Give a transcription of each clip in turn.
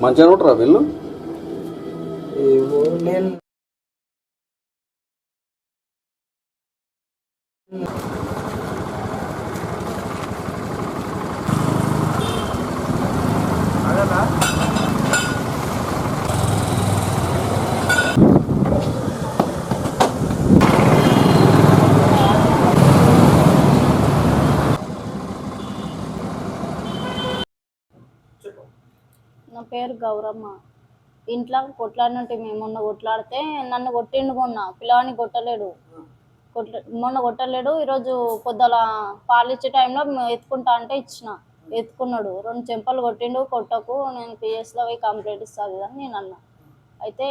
మంచిగా ఉంటారా వీళ్ళు? నేను నా పేరు గౌరమ్మ. ఇంట్లో కొట్లాడినట్టు మేము మొన్న కొట్లాడితే నన్ను కొట్టిండు. మొన్న పిల్లవాడిని మొన్న కొట్టలేడు. ఈరోజు పొద్దుల పాలు ఇచ్చే టైంలో ఎత్తుకుంటా అంటే ఇచ్చిన, ఎత్తుకున్నాడు. 2 చెంపలు కొట్టిండు. కొట్టకు, నేను పిఎస్లో పోయి కంప్లైంట్ ఇస్తాను అని నేను అన్నా. అయితే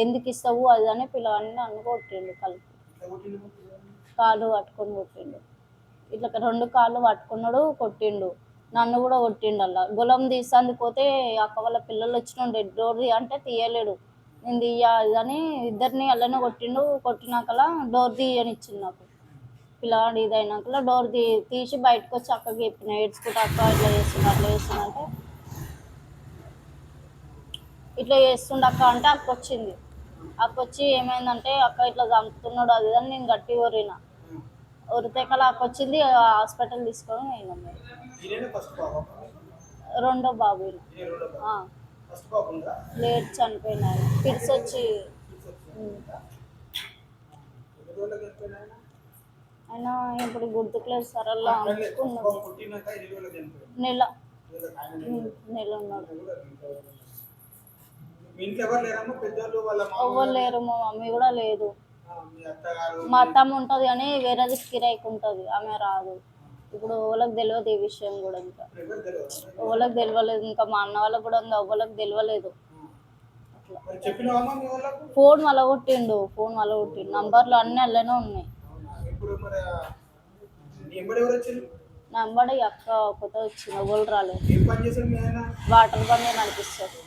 ఎందుకు ఇస్తావు అది అని పిల్లవాడిని నన్ను కొట్టిండు. కాళ్ళు పట్టుకొని కొట్టిండు. ఇట్లా 2 కాళ్ళు పట్టుకున్నాడు, కొట్టిండు. నన్ను కూడా కొట్టిండు. అలా గులం తీసాంది పోతే అక్క వాళ్ళ పిల్లలు వచ్చిన డోర్ అంటే తీయలేడు. నేను తీయాలని ఇద్దరిని అలానే కొట్టిండు. కొట్టినాకలా డోర్ తీయని ఇచ్చింది నాకు. పిల్లవాడు ఇదైనాకలా డోర్ తీసి బయటకు వచ్చి అక్కకి చెప్పిన, ఏడ్చుకుంటే అక్క ఇట్లా చేస్తున్నా అట్లా చేస్తున్నా అంటే, ఇట్లా చేస్తుండ అక్క అంటే అక్క వచ్చింది. అక్క వచ్చి ఏమైందంటే అక్క ఇట్లా చంపుతున్నాడు అది అని నేను గట్టి ఊరిన. ఉరితేకలా అక్క వచ్చింది. హాస్పిటల్ తీసుకొని పోయినాం. రెండో బాబు లేట్ చనిపోయినాయి. ఫిట్స్ వచ్చి అయినా ఇప్పుడు గుర్తుకులేదు సార్. అలా నెల ఉన్నాడు. ఎవరు లేరు. మా మమ్మీ కూడా లేదు. మా అత్తమ్మ ఉంటుంది కానీ వేరేది కిరాయికి ఉంటుంది, ఆమె రాదు. ఇప్పుడు ఎవరికి తెలియదు ఈ విషయం కూడా. ఇంకా ఎవరికి తెలియలేదు. ఇంకా మా అన్న వాళ్ళకి కూడా ఎవరికి తెలియలేదు. ఫోన్ వలగొట్టిండు. నంబర్లు అన్నీ అల్లనే ఉన్నాయి. నంబర్ అక్క కొత్త వచ్చింది. ఎవరు రాలేదు. వాటర్ బండి నడిపిస్తారు.